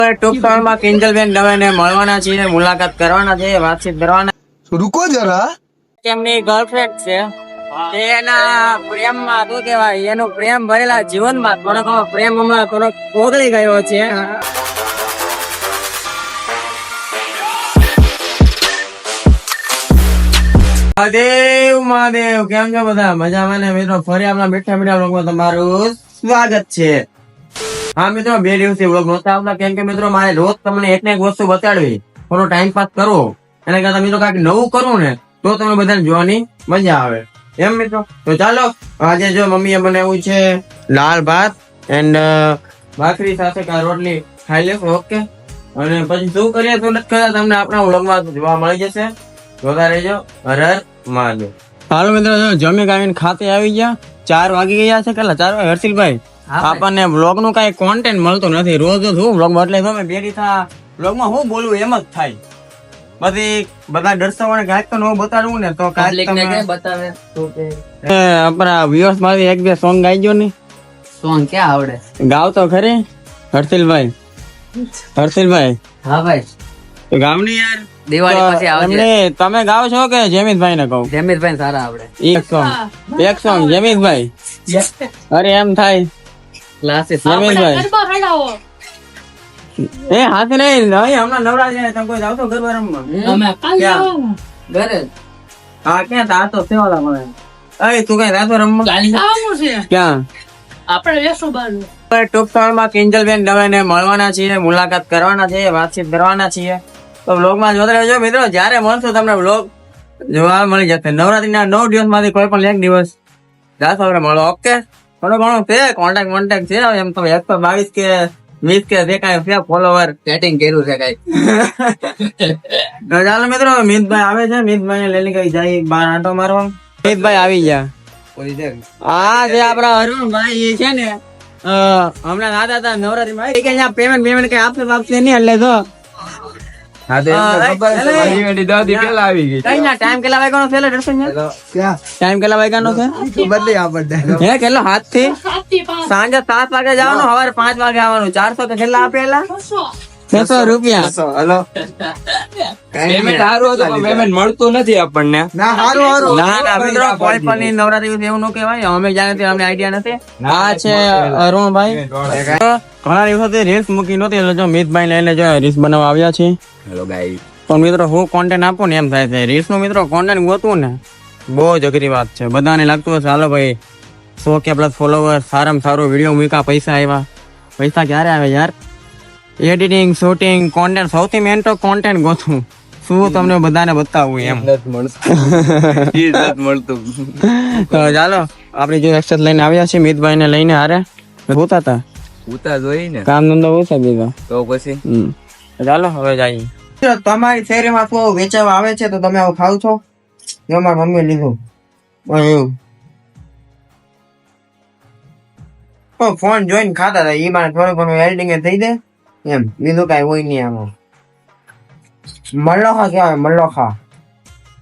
ટૂંક સમયમાં કિંજલબેન દવેને મળવાના છીએ, મુલાકાત કરવાના છે, વાતચીત કરવાના. રૂકો જરા, તેમની ગર્લફ્રેન્ડ છે, એના પ્રેમમાં શું કહેવાય, એનો પ્રેમ ભરેલા જીવનમાં થોડોક પ્રેમ હમણાં થોડોક ઓગળી ગયો છે. મહાદેવ મહાદેવ, કેમ છો બધા? મજામાં ને મિત્રો? ફરી આપણા મીઠા મીઠા વ્લોગમાં તમારું સ્વાગત છે. હા મિત્રો, 2 દિવસથી વ્લોગ નહોતા આવતા કેમ કે મિત્રો મારે રોજ તમને એક ને એક વસ્તુ બતાડવી, થોડો ટાઈમ પાસ કરવો, એના કરતા મિત્રો કાંઈક નવું કરવું ને તો તમને બધાને જોવાની મજા આવે એમ મિત્રો. તો ચાલો, આજે જો મમ્મીએ બનાવ્યું છે દાળ ભાત એન્ડ ભાખરી સાથે કા રોટલી ખાઈ લેશો. ઓકે, અને પછી શું કરીએ તો નથી કરતા, તમને આપણા વ્લોગમાં જોવા મળી જશે. જોતા રહેજો. હર હર મહાદેવ. હાલો મિત્રો, જમી કાઢીને ખાતે આવી ગયા. 4 વાગી ગયા છે. કેટલા 4 વાગે? હર્ષિલભાઈ, આપણને વ્લોગ નું કઈ કોન્ટેન્ટ મળતું નથી. રોજ શું વ્લોગ એટલે તમે ભેગી થા વ્લોગમાં હું બોલું એમ જ થાય. બધી બધા દર્શકોને કાંઈક તો નવું બતાડવું ને તો કાંઈક તમે બતાવે. આપણા વ્યુઅર્સ માંથી 1-2 સોંગ ગાઈજો ને. સોંગ ક્યાં આવડે? ગાવ તો ખરી હર્ષિલભાઈ. હર્ષિલભાઈ, હા ભાઈ, તો ગાવ ને યાર. દિવાળી પછી આવજે. એમને તમે ગાવ છો કે જેમિતભાઈ ને કહું? જમીરભાઈ સારા આવડે. એક સોંગ જેમિતભાઈ. અરે એમ થાય ક્લાસીસ જેમિતભાઈ. એ હાથે નહીં હમણાં નવરા છે. તમે કોઈ જાવ તો ગરબા રમવા? ઘરે હા, ક્યાં તા તો સેવાલા મળે. અરે તું કઈ રાતો રમવા ક્યાં? આપણે લેશું બાનું. ટૂંક સમયમાં કિંજલબેન દવેને મળવાના છીએ, મુલાકાત કરવાના છે, વાતચીત કરવાના છીએ. તો વ્લોગમાં જોતા રહેજો મિત્રો. જયારે મળશું તમને વ્લોગ જોવા મળી જશે. નવરાત્રીના 9 દિવસમાંથી કોઈ પણ 1 દિવસ જાશો આપણે મળો. ઓકે, થોડો ઘણો છે કોન્ટેક્ટ છે. એમ તો 122 કે 20 કે જે કાંઈ છે ફોલોવર સેટિંગ કર્યું છે કઈ. તો ચાલો મિત્રો, મિતભાઈ આવે છે. મિતભાઈ ને લઈને કઈ જાય બહાર આંટો મારવા. મિતભાઈ આવી ગયા. હા, જે આપડા અરુણભાઈ છે ને, હમણાં આતા હતા નવરાત્રીમાં કે અહીંયા પેમેન્ટ કઈ આપશે નહીં એટલે તો ટાઈમ કેટલા વાગ્યાનો છે? ટાઈમ કેટલા વાગ્યાનો છે? હે કેટલો? 7 થી સાંજે 7 વાગે જવાનું, સવારે 5 વાગે આવવાનું. 400 કે કેટલા આપેલા? 600 રૂપિયા. પેમેન્ટ સારું હતું પણ પેમેન્ટ મળતું નથી આપણને. ના મિત્રો, કોઈ પણ નવરાત્રી એવું ન કહેવાય. અમે જાણે અમને આઈડિયા નથી. આ છે અરુણભાઈ. ઘણા દિવસોથી રીલ્સ મૂકી નહોતી એટલે જો મિતભાઈ લઈને જો રીલ્સ બનાવવા આવ્યા છે. Hello guys. પણ મિત્રો હું કોન્ટેન્ટ આપું ને એમ થાય છે. રીલ્સ નું મિત્રો કોન્ટેન્ટ ગોતવું ને બહુ જ અઘરી વાત છે. બધાને લાગતું હશે હાલો ભાઈ 100K+ ફોલોવર, સારામાં સારો વિડીયો મૂકા, પૈસા આવ્યા. પૈસા ક્યારે આવે યાર? એડિટિંગ, શૂટિંગ, કોન્ટેન્ટ, સૌથી મેન તો કોન્ટેન્ટ ગોતવું. શું તમને બધાને બતાવવું એમ મળતું. તો ચાલો, આપડી જો એક્સેસ લઈને આવ્યા છે મિતભાઈ ને લઈને. હારે ઉતા તા ઉતા જોઈ ને કામ ધંધો ઓછા દીધો તો પછી ચાલો હવે જઈએ. તમારી શેરીમાં શું વેચાવા આવે છે તો તમે આવું ખાવ છો? જો મારી મમ્મી લીધું એવું ફોન જોઈને ખાતા હતા. ઈ બાને થોડું ઘણું એડિટિંગ થઈ જાય એમ, બીજું કઈ હોય નહીં આમાં. મલ્લોખા કહેવાય, મલ્લોખા.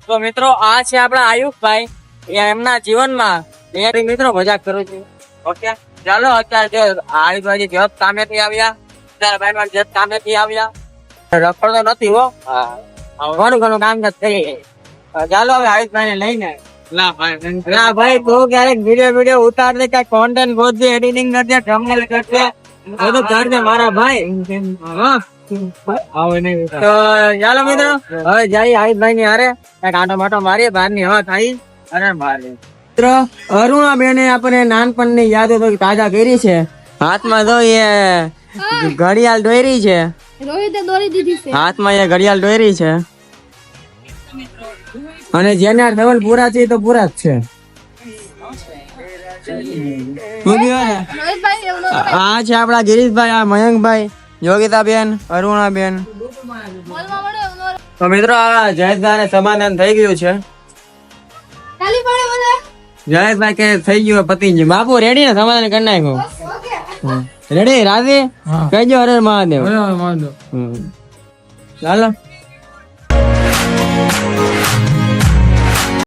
તો મિત્રો આ છે આપણા આયુષભાઈ. એમના જીવનમાં મિત્રો મજાક કરું છું. ઓકે ચાલો, અત્યારે જો આયુષભાઈ જત કામેથી આવ્યા, ભાઈ જત કામેથી આવ્યા. રખડતો નથી હો, ઘણું ઘણું કામ થઈ ગઈ. ચાલો હવે આયુષભાઈ ને લઈને. ના ભાઈ તું ક્યારેક વિડીયો ઉતાર દે, કઈ કોન્ટેન્ટ ગોતજે, એડિટિંગ કરજે, થંબનેલ કરજે, બધું કરજે મારા ભાઈ. તો ચાલો મિત્રો હવે જઈએ આયુષભાઈ ની હારે કઈક આંટો માટો મારીએ, બહાર ની હવા ખાઈ અને મારીએ. મિત્રો અરુણાબેને આપણે નાનપણની યાદો તો તાજા કરી છે. હાથમાં તો એ ઘડિયાળ દોરી છે. હાથમાં એ ઘડિયાળ દોરી છે. અને જેના ધવલ પૂરા છે તો પૂરા જ છે. આ છે આપડા ગિરીશભાઈ, આ મયંકભાઈ, યોગિતાબેન, અરુણાબેન. તો મિત્રો આ જયેશભાઈ સમાધાન થઈ ગયું છે. જયેશભાઈ કે થઈ ગયું પતિ ગયું. બાપુ રેડી ને? સમાધાન કરી નાખ્યું. રેડી? રાજી? કહેજો હરે મહાદેવ. ચાલો.